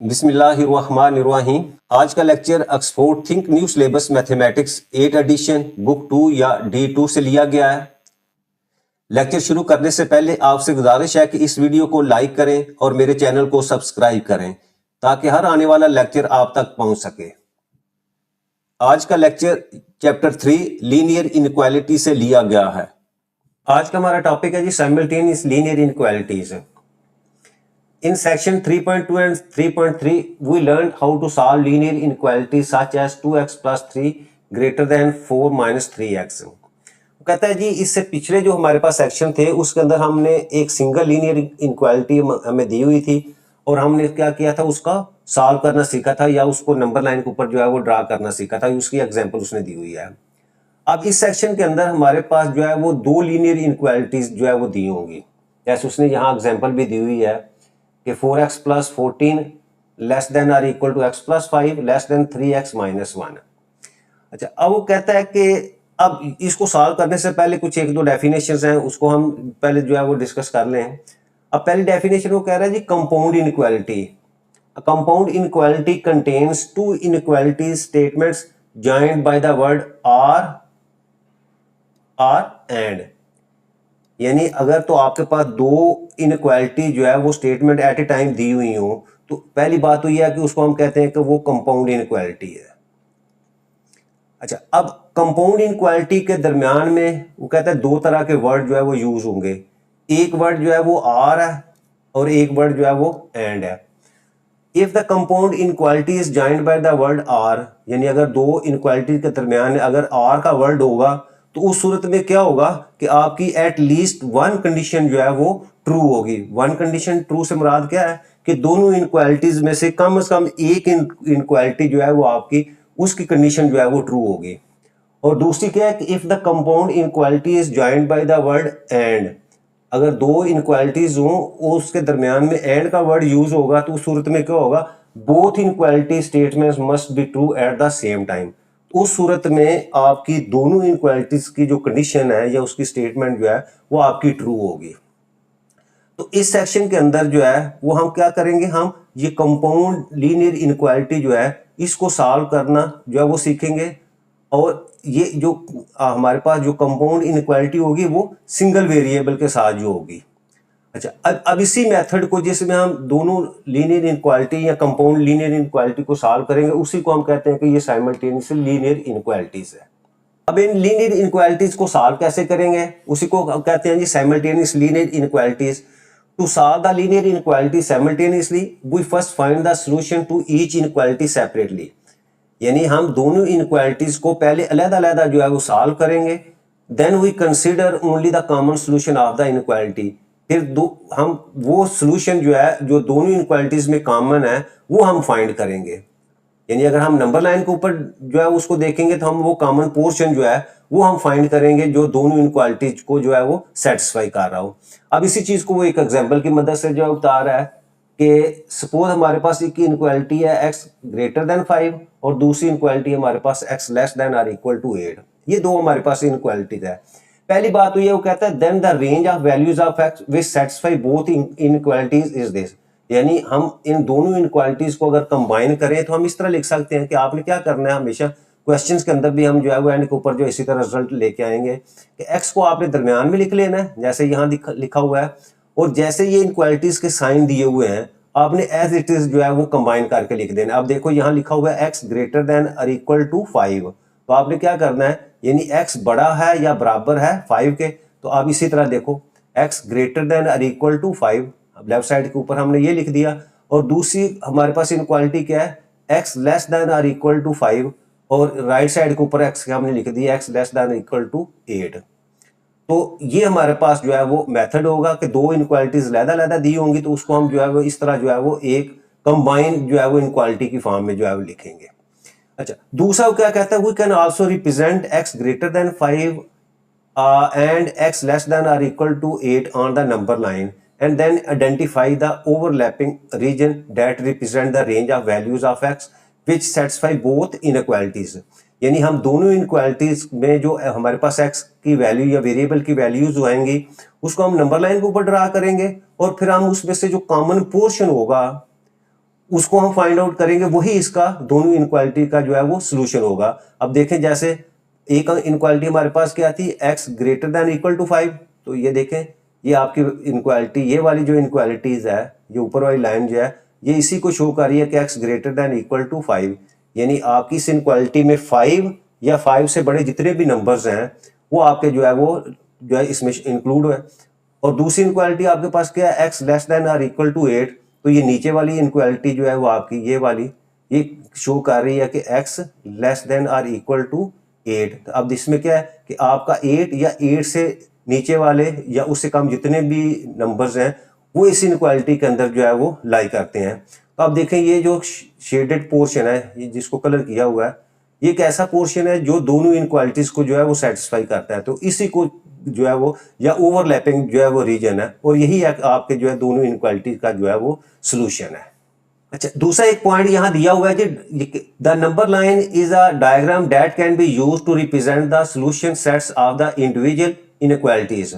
बिस्मिल्लाहिर्रहमानिर्रहीम। आज का lecture Oxford think new syllabus mathematics 8 addition book 2 या D2 से लिया गया है। लेक्चर शुरू करने से पहले आपसे गुजारिश है कि इस वीडियो को लाइक करें और मेरे चैनल को सब्सक्राइब करें ताकि हर आने वाला लेक्चर आप तक पहुंच सके। आज का लेक्चर चैप्टर 3 लीनियर इनइक्वालिटी से लिया गया है। आज का हमारा टॉपिक है जी simultaneous linear inequalities. In section 3.2 and 3.3, we learned how to solve linear inequalities such as 2x plus 3 greater than 4 minus 3x। कहता है जी इससे पिछले जो हमारे पास सेक्शन थे उसके अंदर हमने एक सिंगल लीनियर इनइक्वालिटी हमें दी हुई थी और हमने क्या किया था, उसका सॉल्व करना सीखा था या उसको नंबर लाइन के ऊपर जो है वो ड्रा करना सीखा था। उसकी एग्जांपल उसने दी हुई है। अब इस सेक्शन के अंदर हमारे पास जो है वो दो लीनियर इनइक्वालिटीज जो है वो दी होंगी, जैसे उसने यहाँ एग्जाम्पल भी दी हुई है कि 4x plus 14 less than or equal to x plus 5 less than 3x minus 1। अच्छा, अब वो कहता है कि अब इसको सॉल्व करने से पहले कुछ एक दो डेफिनेशंस हैं, उसको हम पहले जो है वो डिस्कस कर लें। अब पहली डेफिनेशन वो कह रहा है जी compound inequality. Compound inequality contains two inequality statements joined by the word or and. यानी अगर तो आपके पास दो इनइक्वालिटी जो है वो स्टेटमेंट एट ए टाइम दी हुई हो तो पहली बात तो यह है कि उसको हम कहते हैं कि वो कंपाउंड इनइक्वालिटी है। अच्छा, अब कंपाउंड इनइक्वालिटी के दरमियान में वो कहता है दो तरह के वर्ड जो है वो यूज होंगे। एक वर्ड जो है वो आर है और एक वर्ड जो है वो एंड है। If the compound inequality is joined by the word or, यानी अगर दो इनइक्वालिटी के दरमियान अगर आर का वर्ड होगा तो उस सूरत में क्या होगा कि आपकी एट लीस्ट वन कंडीशन जो है वो ट्रू होगी। वन कंडीशन ट्रू से मुराद क्या है कि दोनों इनइक्वालिटीज में से कम एक इनइक्वालिटी जो है वो आपकी उसकी कंडीशन जो है वो ट्रू होगी। और दूसरी क्या है कि if the compound inequality is joined by the word and, अगर दो इनइक्वालिटीज हो उसके दरमियान में एंड का वर्ड यूज होगा तो उस सूरत में क्या होगा, both inequality statements must be true at the same time. उस सूरत में आपकी दोनों इनइक्वालिटीज की जो कंडीशन है या उसकी स्टेटमेंट जो है वो आपकी ट्रू होगी। तो इस सेक्शन के अंदर जो है वो हम क्या करेंगे, हम ये कंपाउंड लीनियर इनइक्वालिटी जो है इसको सॉल्व करना जो है वो सीखेंगे। और ये जो हमारे पास जो कंपाउंड इनइक्वालिटी होगी वो सिंगल वेरिएबल के साथ जो होगी। अच्छा, अब इसी मेथड को जिसमें हम दोनों लीनियर इनइक्वालिटी या कंपाउंड लीनियर इनइक्वालिटी को सॉल्व करेंगे उसी को हम कहते हैं कि ये साइमल्टेनियस लीनियर इनइक्वालिटीज है। अब इन लीनियर इनइक्वालिटीज को सॉल्व कैसे करेंगे, उसी को कहते हैं जी simultaneous linear inequalities. To solve the linear inequality simultaneously we first find the solution to each inequality separately. यानी हम दोनों इनइक्वालिटीज को पहले अलग-अलग जो है वो सॉल्व करेंगे। Then we consider only the common solution of the inequality. फिर हम वो सॉल्यूशन जो है जो दोनों इनइक्वालिटीज में कॉमन है वो हम फाइंड करेंगे। यानी अगर हम नंबर लाइन के ऊपर जो है उसको देखेंगे तो हम वो कॉमन पोर्शन जो है वो हम फाइंड करेंगे जो दोनों इनइक्वालिटीज को जो है वो सेटिस्फाई कर रहा हो। अब इसी चीज को वो एक एग्जांपल की मदद से जो है बता रहा है कि सपोज हमारे पास एक इनइक्वालिटी है x ग्रेटर देन 5 और दूसरी इनइक्वालिटी हमारे पास x less than or equal to 8। ये दो हमारे पास इनइक्वालिटीज है। पहली बात तो ये वो कहता है then the range of values of x which satisfy both inequalities is this. यानी हम इन दोनों इनइक्वालिटीज को अगर कंबाइन करें तो हम इस तरह लिख सकते हैं कि आपने क्या करना है, हमेशा क्वेश्चंस के अंदर भी हम जो है वो एंड के ऊपर जो इसी तरह रिजल्ट लेके आएंगे कि x को आपने दरमियान में लिख लेना है जैसे यहाँ लिखा हुआ है, और जैसे ये इनइक्वालिटीज के साइन दिए हुए हैं आपने एज इट इज जो है वो कंबाइन करके लिख देना। अब देखो यहाँ लिखा हुआ है x ग्रेटर देन और इक्वल टू 5, तो आपने क्या करना है, यानी x बड़ा है या बराबर है 5 के, तो आप इसी तरह देखो x ग्रेटर देन और इक्वल टू 5, लेफ्ट साइड के ऊपर हमने ये लिख दिया। और दूसरी हमारे पास इनइक्वालिटी क्या है, x लेस देन और इक्वल टू 5, और राइट साइड के ऊपर x हमने लिख दिया x less than equal to 8। तो ये हमारे पास जो है वो मेथड होगा कि दो इनइक्वालिटीज अलग-अलग दी होंगी तो उसको हम जो है वो इस तरह जो है वो एक कंबाइन जो है वो इनइक्वालिटी की फॉर्म में जो है वो लिखेंगे। अच्छा, दूसरा वो क्या कहता है, we can also represent x greater than 5 and x less than or equal to 8 on the number line and then identify the overlapping region that represent the range of values of x which satisfy both inequalities। यानी हम दोनों inequalities में जो हमारे पास x की value या variable की वैल्यूज होंगी उसको हम नंबर लाइन के ऊपर ड्रा करेंगे और फिर हम उसमें से जो कॉमन पोर्शन होगा उसको हम फाइंड आउट करेंगे, वही इसका दोनों इनक्वालिटी का जो है वो सोल्यूशन होगा। अब देखें, जैसे एक इनक्वालिटी हमारे पास क्या थी, x greater than equal to 5, तो ये देखें ये आपकी इनक्वालिटी, ये वाली जो इनक्वालिटीज है, ये ऊपर वाली लाइन जो है, ये इसी को शो कर रही है कि x greater than equal to 5, यानी आपकी इस इनक्वालिटी में 5 या 5 से बड़े जितने भी नंबर्स हैं वो आपके जो है वो जो है इसमें इंक्लूड है। और दूसरी इनक्वालिटी आपके पास क्या है, x लेस देन और इक्वल टू 8, तो ये नीचे वाली इनक्वालिटी जो है वो आपकी ये वाली ये शो कर रही है कि x लेस देन और इक्वल टू 8। तो अब इसमें क्या है कि आपका 8 या 8 से नीचे वाले या उससे कम जितने भी नंबर्स हैं वो इस इनक्वालिटी के अंदर जो है वो लाई करते हैं। तो आप देखें ये जो शेडेड पोर्शन है, ये जिसको कलर किया हुआ है, ये एक ऐसा पोर्शन है जो दोनों इनक्वालिटीज को जो है वो सेटिस्फाई करता है। तो इसी को जो है वो या ओवरलैपिंग जो है वो रीजन है, और यही आपके जो है दोनों इनक्वालिटी का जो है वो सोल्यूशन है। अच्छा, दूसरा एक पॉइंट यहां दिया हुआ है कि the number line is a diagram that can be used to represent the solution sets of the individual inequalities.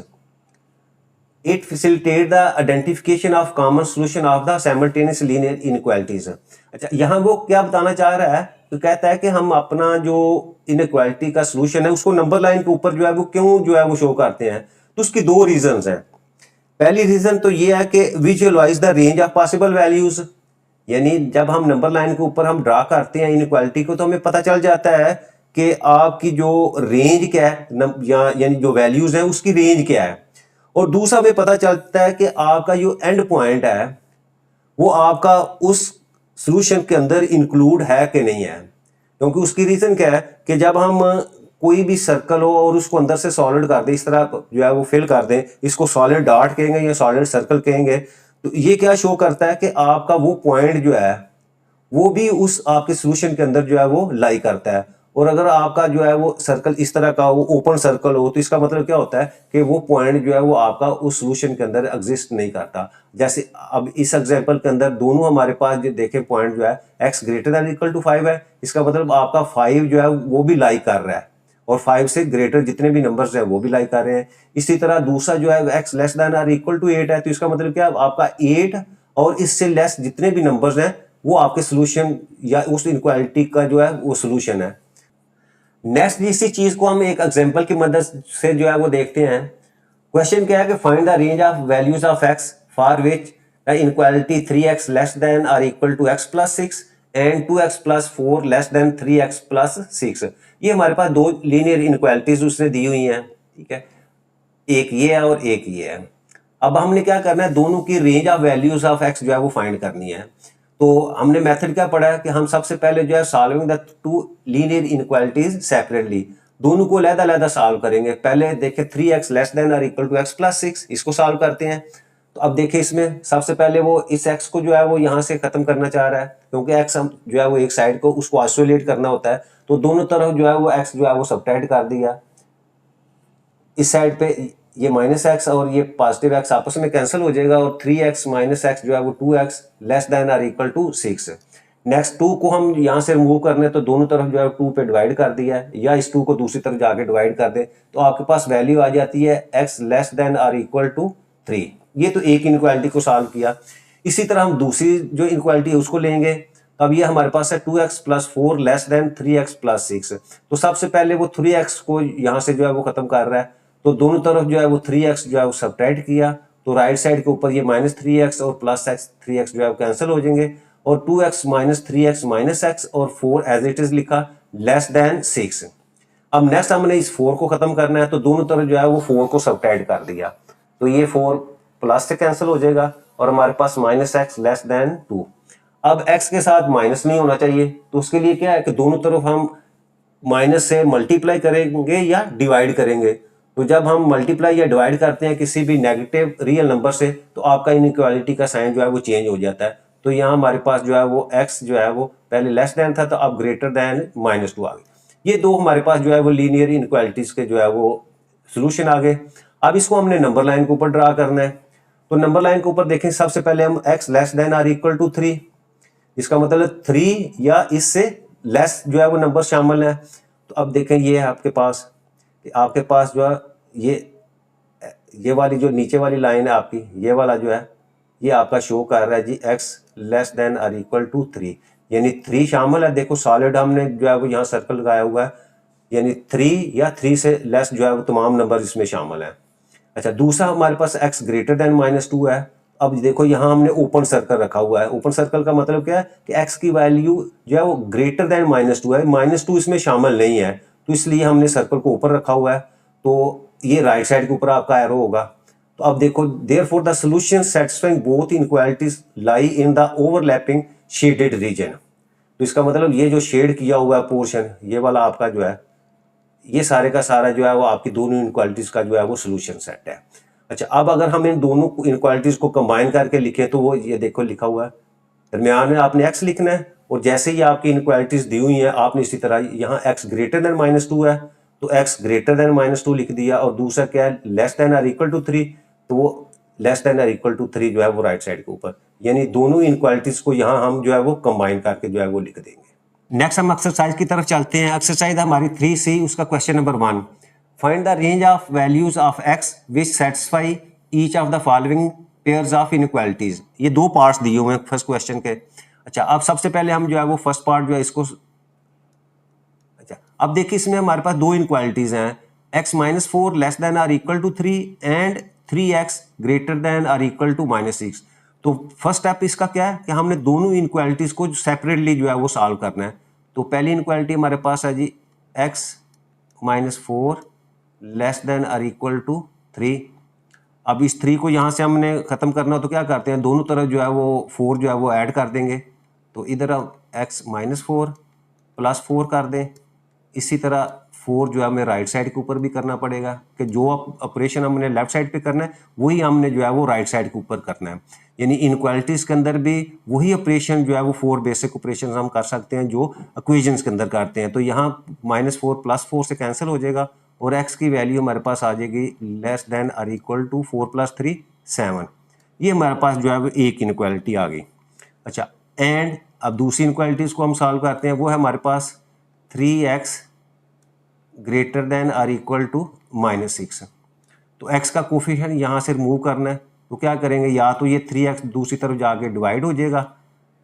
It facilitate the identification of common solution of the simultaneous linear inequalities. अच्छा, यहां वो क्या बताना चाह रहा है, तो कहता है कि हम अपना जो इनइक्वालिटी का सोल्यूशन है उसको नंबर लाइन के ऊपर जो है वो क्यों जो है वो शो करते हैं। तो उसकी दो रीजंस हैं। पहली रीजन तो ये है कि visualise the range of possible values, यानी जब हम नंबर लाइन के ऊपर हम ड्रा करते हैं इनइक्वालिटी को तो हमें पता चल जाता है कि आपकी जो रेंज क्या है, यानी जो वैल्यूज है उसकी रेंज क्या है। और दूसरा हमें पता चलता है कि आपका जो एंड पॉइंट है वो आपका उस सॉल्यूशन के अंदर इंक्लूड है कि नहीं है। क्योंकि उसकी रीजन क्या है कि जब हम कोई भी सर्कल हो और उसको अंदर से सॉलिड कर दें, इस तरह जो है वो फिल कर दें, इसको सॉलिड डॉट कहेंगे या सॉलिड सर्कल कहेंगे, तो ये क्या शो करता है कि आपका वो पॉइंट जो है वो भी उस आपके सोल्यूशन के अंदर जो है वो लाई करता है। और अगर आपका जो है वो सर्कल इस तरह का वो ओपन सर्कल हो तो इसका मतलब क्या होता है कि वो पॉइंट जो है वो आपका उस सोल्यूशन के अंदर एग्जिस्ट नहीं करता। जैसे अब इस एग्जांपल के अंदर दोनों हमारे पास जो देखें पॉइंट जो है x greater than equal to 5 है, इसका मतलब आपका 5 जो है वो भी लाई कर रहा है, और 5 से ग्रेटर जितने भी नंबर्स हैं वो भी लाई कर रहे हैं। इसी तरह दूसरा जो है x लेस देन और इक्वल टू 8 है, तो इसका मतलब क्या, आपका 8 और इससे लेस जितने भी नंबर्स हैं वो आपके सोल्यूशन या उस इनक्वालिटी का जो है वो सोल्यूशन है। नेक्स्ट इसी चीज को हम एक एग्जांपल की मदद से जो है वो देखते हैं। क्वेश्चन क्या है कि find the range of values of x for which the inequality 3x less than और equal to x plus 6 and 2x plus 4 less than 3x plus 6। ये हमारे पास दो लीनियर इनक्वालिटीज उसने दी हुई हैं, ठीक है, एक ये है और एक ये है। अब हमने क्या करना है, दोनों की range of values of x जो है वो फाइंड करनी है। तो हमने मेथड क्या पढ़ा है कि हम सबसे पहले जो है solving the two linear inequalities separately, दोनों को अलग-अलग सॉल्व करेंगे। पहले देखें 3x लेस देन और इक्वल टू x प्लस 6, इसको सॉल्व करते हैं। तो अब देखिए इसमें सबसे पहले वो इस x को जो है वो यहाँ से खत्म करना चाह रहा है, क्योंकि x हम जो है वो एक साइड को उसको आइसोलेट करना होता है। तो दोनों तरफ जो है वो x जो है वो सबट्रैक्ट कर दिया। इस साइड पे ये माइनस एक्स और ये पॉजिटिव एक्स आपस में कैंसिल हो जाएगा, और 3x माइनस एक्स जो है वो 2x लेस देन और इक्वल टू 6। नेक्स्ट 2 को हम यहाँ से रिमूव करने, तो दोनों तरफ जो है 2 पे डिवाइड कर दिया है, या इस 2 को दूसरी तरफ जाके डिवाइड कर दे तो आपके पास वैल्यू आ जाती है x लेस देन और इक्वल टू 3। ये तो एक इनक्वालिटी को सॉल्व किया। इसी तरह हम दूसरी जो इनक्वालिटी है उसको लेंगे। अब ये हमारे पास है 2x plus 4 less than 3x plus 6। तो सबसे पहले वो 3x को यहाँ से जो है वो खत्म कर रहा है, तो दोनों तरफ जो है वो 3x जो है वो सबट्रैक्ट किया, तो राइट साइड के ऊपर ये माइनस 3x और प्लस x 3x जो है वो कैंसिल हो जाएंगे, और 2x minus 3x minus x और 4 एज इट इज लिखा लेस देन 6। अब नेक्स्ट हमने इस 4 को खत्म करना है, तो दोनों तरफ जो है वो 4 को सबट्रैक्ट कर दिया, तो ये 4 प्लस से कैंसिल हो जाएगा और हमारे पास माइनस x लेस देन 2। अब x के साथ माइनस नहीं होना चाहिए, तो उसके लिए क्या है कि दोनों तरफ हम माइनस से मल्टीप्लाई करेंगे या डिवाइड करेंगे। तो जब हम मल्टीप्लाई या डिवाइड करते हैं किसी भी नेगेटिव रियल नंबर से, तो आपका इनइक्वालिटी का साइन जो है वो चेंज हो जाता है। तो यहाँ हमारे पास जो है वो x जो है वो पहले लेस देन था, तो अब ग्रेटर देन -2 आ गए। ये दो हमारे पास जो है वो लीनियर इनइक्वालिटीज के जो है वो सोल्यूशन आ गए। अब इसको हमने नंबर लाइन के ऊपर ड्रा करना है। तो नंबर लाइन के ऊपर देखें, सबसे पहले हम x लेस देन और इक्वल टू 3, इसका मतलब 3 या इससे लेस जो है वो नंबर शामिल है। तो अब देखें ये है आपके पास जो है ये वाली जो नीचे वाली लाइन है आपकी, ये वाला जो है ये आपका शो कर रहा है जी x लेस देन और इक्वल टू 3, यानी 3 शामिल है। देखो सॉलिड हमने जो है वो यहाँ सर्कल लगाया हुआ है, यानी 3 या 3 से लेस जो है वो तमाम नंबर इसमें शामिल हैं। अच्छा, दूसरा हमारे पास x ग्रेटर देन -2 है। अब देखो यहाँ हमने ओपन सर्कल रखा हुआ है। ओपन सर्कल का मतलब क्या है कि x की वैल्यू जो है वो ग्रेटर देन -2 है, -2 इसमें शामिल नहीं है, तो इसलिए हमने सर्कल को ऊपर रखा हुआ है। तो ये राइट साइड के ऊपर आपका एरो होगा। तो अब देखो, therefore the solution satisfying both inequalities lie in the overlapping shaded region. तो इसका मतलब ये जो शेड किया हुआ है पोर्शन, ये वाला आपका जो है, ये सारे का सारा जो है वो आपकी दोनों इनक्वालिटीज का जो है वो सोल्यूशन सेट है। अच्छा, अब अगर हम इन दोनों इनक्वालिटीज को कंबाइन करके लिखें तो वो ये देखो लिखा हुआ है, दरमियान में आपने x लिखना है, और जैसे ही आपकी इनक्वालिटीज दी हुई हैं आपने इसी तरह यहाँ x ग्रेटर देन -2 है तो x ग्रेटर देन -2 लिख दिया, और दूसरा क्या है लेस देन और इक्वल टू 3, तो वो लेस देन और इक्वल टू 3 जो है वो राइट साइड के ऊपर, यानी दोनों इनक्वालिटीज को यहाँ हम जो है वो कंबाइन करके जो है वो लिख देंगे। नेक्स्ट हम एक्सरसाइज की तरफ चलते हैं। एक्सरसाइज हमारी 3C, उसका question number 1, find the range of values of x which satisfy each of the following pairs of inequalities. ये दो पार्ट्स दिए हुए हैं फर्स्ट क्वेश्चन के। अच्छा, अब सबसे पहले हम जो है वो फर्स्ट पार्ट जो है इसको, अच्छा अब देखिए इसमें हमारे पास दो इनइक्वालिटीज हैं, x-4 लेस देन और equal to 3 and 3x greater than और इक्वल टू -6। तो फर्स्ट स्टेप इसका क्या है कि हमने दोनों इनक्वालिटीज को सेपरेटली जो है वो सॉल्व करना है। तो पहली इनक्वालिटी हमारे पास है जी x-4 लेस देन और इक्वल टू 3। अब इस 3 को यहाँ से हमने ख़त्म करना हो तो क्या करते हैं, दोनों तरफ जो है वो 4 जो है वो ऐड कर देंगे। तो इधर हम x-4 प्लस 4 कर दें। इसी तरह 4 जो है हमें राइट साइड के ऊपर भी करना पड़ेगा, कि जो ऑपरेशन हमने लेफ्ट साइड पे करना है वही हमने जो है वो राइट साइड के ऊपर करना है। यानी इनक्वालिटीज़ के अंदर भी वही ऑपरेशन जो है वो 4 बेसिक ऑपरेशन हम कर सकते हैं जो इक्वेशंस के अंदर करते हैं। तो यहाँ -4 प्लस 4 से कैंसिल हो जाएगा, और x की वैल्यू हमारे पास आ जाएगी लेस देन और इक्वल टू 4 + 3 7। ये हमारे पास जो है वो एक इनक्वालिटी आ गई। अच्छा, एंड अब दूसरी इनक्वालिटीज़ को हम सॉल्व करते हैं। वो है हमारे पास 3x ग्रेटर देन और इक्वल टू -6। तो x का कोफिशिएंट यहाँ से रिमूव करना है, तो क्या करेंगे, या तो ये 3x दूसरी तरफ जाके डिवाइड हो जाएगा,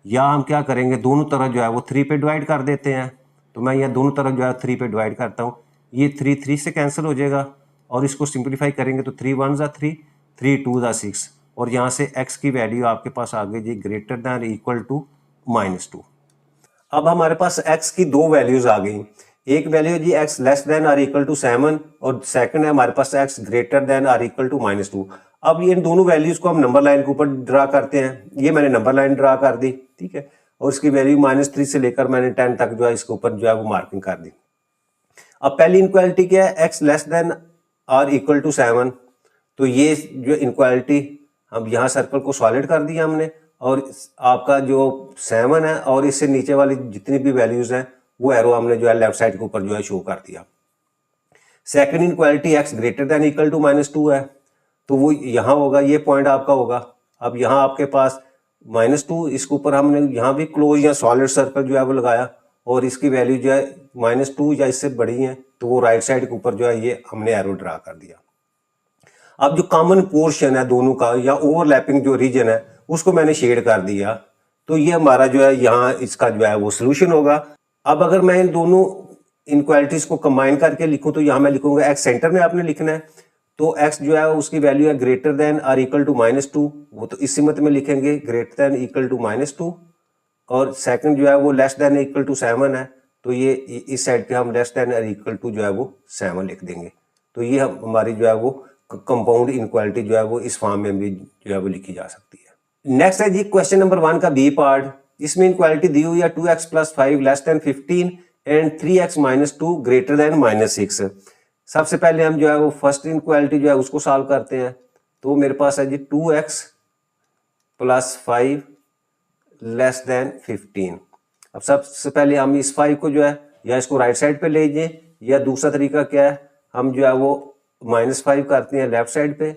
या हम क्या करेंगे दोनों तरफ जो है वो 3 पे डिवाइड कर देते हैं। तो मैं यहाँ दोनों तरफ जो है 3 पे डिवाइड करता हूँ, ये 3 से कैंसिल हो जाएगा, और इसको सिंप्लीफाई करेंगे तो 3 × 1 = 3, 3 × 2 = 6, और यहाँ से x की वैल्यू आपके पास आ गई जी ग्रेटर देन इक्वल टू -2। अब हमारे पास x की दो वैल्यूज आ गई, एक वैल्यू जी x लेस देन और इक्वल टू 7, और सेकंड है हमारे पास x ग्रेटर देन और इक्वल टू -2। अब ये इन दोनों वैल्यूज को हम नंबर लाइन के ऊपर ड्रा करते हैं। ये मैंने नंबर लाइन ड्रा कर दी, ठीक है, और इसकी वैल्यू -3 से लेकर मैंने 10 तक जो है इसके ऊपर जो है वो मार्किंग कर दी। अब पहली इनक्वालिटी क्या है, x लेस देन और इक्वल टू 7। तो ये जो इनक्वालिटी, अब यहाँ सर्कल को सॉलिड कर दिया हमने, और आपका जो 7 है और इससे नीचे वाली जितनी भी वैल्यूज हैं वो एरो हमने जो है लेफ्ट साइड के ऊपर जो है शो कर दिया। Second inequality x greater than equal to -2 है, तो वो यहाँ होगा, ये पॉइंट आपका होगा। अब यहाँ आपके पास -2, इसके ऊपर हमने यहाँ भी क्लोज या सॉलिड सर्कल जो है वो लगाया, और इसकी वैल्यू जो है -2 या इससे बड़ी है, तो वो राइट साइड के ऊपर जो है ये हमने एरो ड्रा कर दिया। अब जो कॉमन पोर्शन है दोनों का या ओवरलैपिंग जो रीजन है उसको मैंने शेड कर दिया, तो ये हमारा जो है यहाँ इसका जो है वो सोल्यूशन होगा। अब अगर मैं इन दोनों इनक्वालिटीज को कंबाइन करके लिखूं तो यहाँ मैं लिखूंगा x सेंटर में आपने लिखना है, तो x जो है उसकी वैल्यू है ग्रेटर देन और इक्वल टू -2, वो तो इस सिमत में लिखेंगे ग्रेटर देन इक्वल टू -2, और सेकंड जो है वो लेस देन इक्वल टू 7 है, तो ये इस साइड पे हम लेस देन और इक्वल टू जो है वो 7 लिख देंगे। तो ये हमारी जो है वो कंपाउंड इनक्वालिटी जो है वो इस फॉर्म में भी जो है वो लिखी जा सकती है। नेक्स्ट है जी क्वेश्चन नंबर 1 का बी पार्ट। इसमें इनक्वालिटी दी हुई है 2x + 5 less then 15 and 3x - 2 greater than -6। सबसे पहले हम जो है वो फर्स्ट इनक्वालिटी जो है उसको सॉल्व करते हैं। तो मेरे पास है जी 2x + 5 लेस देन 15। अब सबसे पहले हम इस 5 को जो है या इसको राइट साइड पे ले लीजिए, या दूसरा तरीका क्या है, हम जो है वो -5 करते हैं लेफ्ट साइड पे,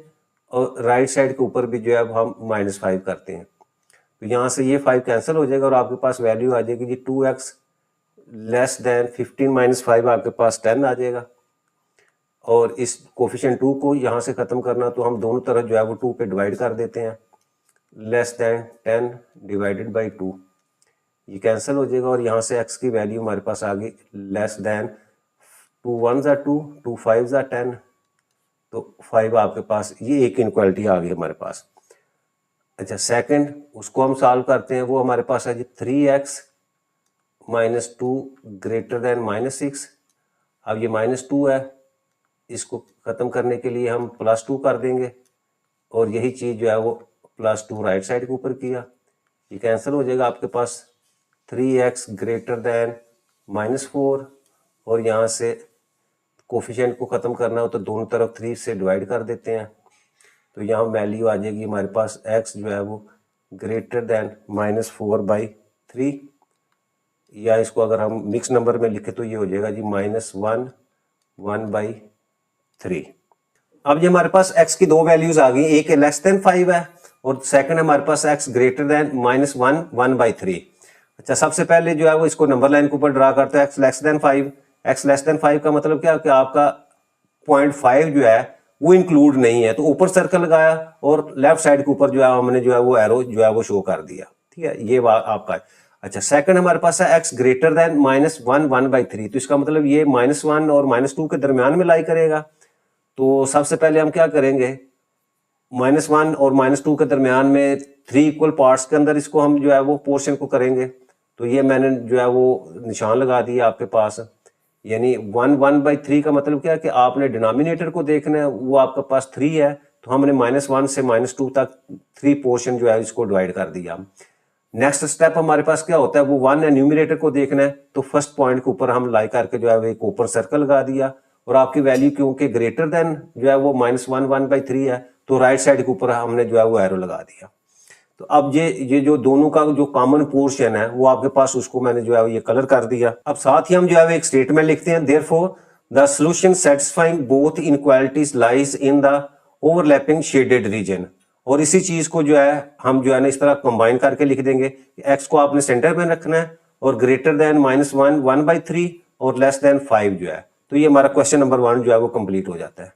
और राइट साइड के ऊपर भी जो है हम -5 करते हैं। तो यहाँ से ये 5 कैंसिल हो जाएगा और आपके पास वैल्यू आ जाएगी जी 2x लेस देन 15 - 5 आपके पास 10 आ जाएगा। और इस कोफिशिएंट 2 को यहाँ से ख़त्म करना, तो हम दोनों तरफ जो है वो 2 पे डिवाइड कर देते हैं। लेस देन 10 डिवाइडेड बाई 2, ये कैंसिल हो जाएगा और यहाँ से x की वैल्यू हमारे पास आ गई लेस देन 2 1 ज़ा 2, 2 5 ज़ा 10, तो 5 आपके पास, ये एक इनक्वालिटी आ गई हमारे पास। अच्छा सेकंड, उसको हम सॉल्व करते हैं, वो हमारे पास है जी 3x माइनस 2 ग्रेटर देन -6। अब ये -2 है, इसको ख़त्म करने के लिए हम +2 कर देंगे और यही चीज़ जो है वो +2 राइट साइड के ऊपर किया, ये कैंसिल हो जाएगा आपके पास 3x ग्रेटर देन -4, और यहाँ से कोफिशिएंट को ख़त्म करना हो तो दोनों तरफ 3 से डिवाइड कर देते हैं, तो यहाँ वैल्यू आ जाएगी हमारे पास x जो है वो ग्रेटर देन -4/3, या इसको अगर हम मिक्स नंबर में लिखे तो ये हो जाएगा जी -1 1/3। अब ये हमारे पास x की दो वैल्यूज आ गई, एक लेस देन 5 है और सेकंड हमारे पास x ग्रेटर देन -1 1/3। अच्छा सबसे पहले जो है वो इसको नंबर लाइन के ऊपर ड्रा करते हैं, x less then 5। x less then 5 का मतलब क्या कि आपका 0.5 जो है वो इंक्लूड नहीं है, तो ऊपर सर्कल लगाया और लेफ्ट साइड के ऊपर जो है हमने जो है वो एरो जो है वो शो कर दिया, ठीक है, ये आपका है। अच्छा सेकंड हमारे पास है x ग्रेटर देन -1 1/3, तो इसका मतलब ये -1 और -2 के दरमियान में लाई करेगा। तो सबसे पहले हम क्या करेंगे, -1 और -2 के दरमियान में 3 इक्वल पार्ट्स के अंदर इसको हम जो है वो पोर्शन को करेंगे, तो ये मैंने जो है वो निशान लगा दिया आपके पास, यानी 1/3 का मतलब क्या है कि आपने डिनोमिनेटर को देखना है, वो आपके पास 3 है, तो हमने -1 से -2 तक 3 पोर्शन जो है इसको डिवाइड कर दिया। नेक्स्ट स्टेप हमारे पास क्या होता है, वो 1 है, न्यूमिनेटर को देखना है, तो फर्स्ट पॉइंट के ऊपर हम लाई करके जो है वो एक ऊपर सर्कल लगा दिया, और आपकी वैल्यू क्योंकि ग्रेटर देन जो है वो -1 1/3 है, तो राइट साइड के ऊपर हमने जो है वो एरो लगा दिया। तो अब ये जो दोनों का जो कॉमन पोर्शन है वो आपके पास, उसको मैंने जो है ये कलर कर दिया। अब साथ ही हम जो है एक स्टेटमेंट लिखते हैं, therefore the solution satisfying both inequalities lies in the overlapping shaded region, और इसी चीज को जो है हम जो है ना इस तरह कंबाइन करके लिख देंगे, एक्स को आपने सेंटर में रखना है और ग्रेटर देन -1 1/3 और लेस देन 5 जो है, तो ये हमारा क्वेश्चन नंबर 1 जो है वो कंप्लीट हो जाता है।